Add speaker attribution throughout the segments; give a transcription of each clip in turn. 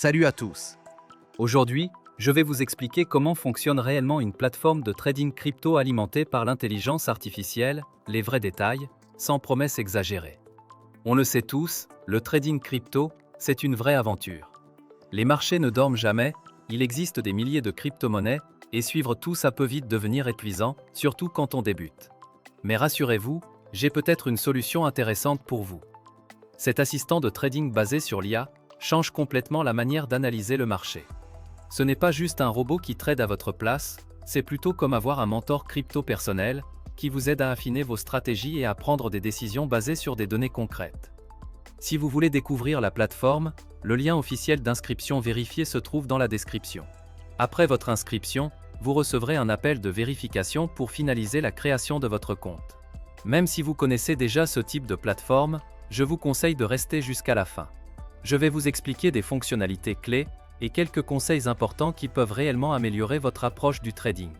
Speaker 1: Salut à tous. Aujourd'hui, je vais vous expliquer comment fonctionne réellement une plateforme de trading crypto alimentée par l'intelligence artificielle, les vrais détails, sans promesses exagérées. On le sait tous, le trading crypto, c'est une vraie aventure. Les marchés ne dorment jamais, il existe des milliers de crypto-monnaies, et suivre tout ça peut vite devenir épuisant, surtout quand on débute. Mais rassurez-vous, j'ai peut-être une solution intéressante pour vous. Cet assistant de trading basé sur l'IA change complètement la manière d'analyser le marché. Ce n'est pas juste un robot qui trade à votre place, c'est plutôt comme avoir un mentor crypto personnel qui vous aide à affiner vos stratégies et à prendre des décisions basées sur des données concrètes. Si vous voulez découvrir la plateforme, le lien officiel d'inscription vérifié se trouve dans la description. Après votre inscription, vous recevrez un appel de vérification pour finaliser la création de votre compte. Même si vous connaissez déjà ce type de plateforme, je vous conseille de rester jusqu'à la fin. Je vais vous expliquer des fonctionnalités clés et quelques conseils importants qui peuvent réellement améliorer votre approche du trading.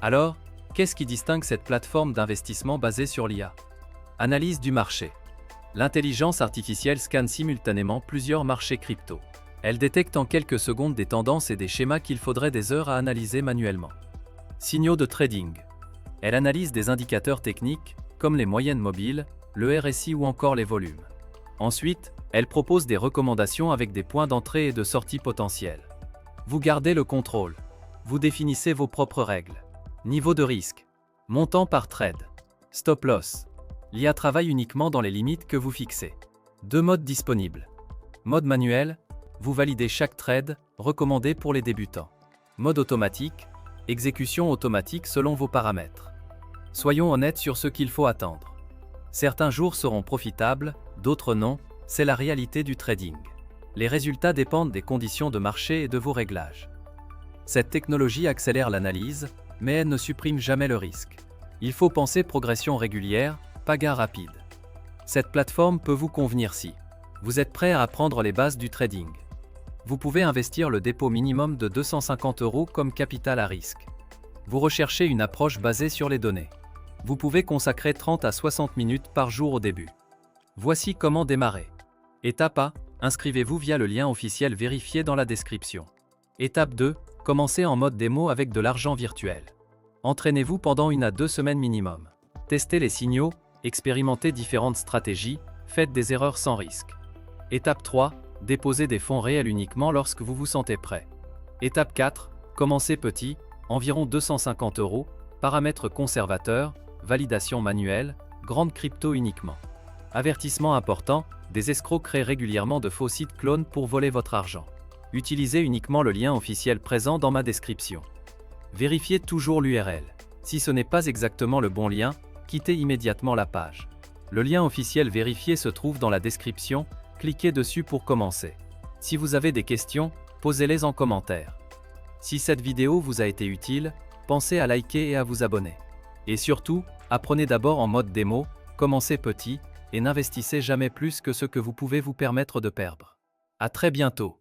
Speaker 1: Alors, qu'est-ce qui distingue cette plateforme d'investissement basée sur l'IA? Analyse du marché. L'intelligence artificielle scanne simultanément plusieurs marchés crypto. Elle détecte en quelques secondes des tendances et des schémas qu'il faudrait des heures à analyser manuellement. Signaux de trading. Elle analyse des indicateurs techniques, comme les moyennes mobiles, le RSI ou encore les volumes. Ensuite, elle propose des recommandations avec des points d'entrée et de sortie potentiels. Vous gardez le contrôle. Vous définissez vos propres règles. Niveau de risque. Montant par trade. Stop loss. L'IA travaille uniquement dans les limites que vous fixez. Deux modes disponibles. Mode manuel. Vous validez chaque trade, recommandé pour les débutants. Mode automatique. Exécution automatique selon vos paramètres. Soyons honnêtes sur ce qu'il faut attendre. Certains jours seront profitables, d'autres non. C'est la réalité du trading. Les résultats dépendent des conditions de marché et de vos réglages. Cette technologie accélère l'analyse, mais elle ne supprime jamais le risque. Il faut penser progression régulière, pas gain rapide. Cette plateforme peut vous convenir si vous êtes prêt à apprendre les bases du trading. Vous pouvez investir le dépôt minimum de 250 € comme capital à risque. Vous recherchez une approche basée sur les données. Vous pouvez consacrer 30 à 60 minutes par jour au début. Voici comment démarrer. Étape 1, inscrivez-vous via le lien officiel vérifié dans la description. Étape 2, commencez en mode démo avec de l'argent virtuel. Entraînez-vous pendant 1 à 2 semaines minimum. Testez les signaux, expérimentez différentes stratégies, faites des erreurs sans risque. Étape 3, déposez des fonds réels uniquement lorsque vous vous sentez prêt. Étape 4, commencez petit, environ 250 €, paramètres conservateurs, validation manuelle, grande crypto uniquement. Avertissement important, des escrocs créent régulièrement de faux sites clones pour voler votre argent. Utilisez uniquement le lien officiel présent dans ma description. Vérifiez toujours l'URL. Si ce n'est pas exactement le bon lien, quittez immédiatement la page. Le lien officiel vérifié se trouve dans la description, cliquez dessus pour commencer. Si vous avez des questions, posez-les en commentaire. Si cette vidéo vous a été utile, pensez à liker et à vous abonner. Et surtout, apprenez d'abord en mode démo, commencez petit, et n'investissez jamais plus que ce que vous pouvez vous permettre de perdre. À très bientôt.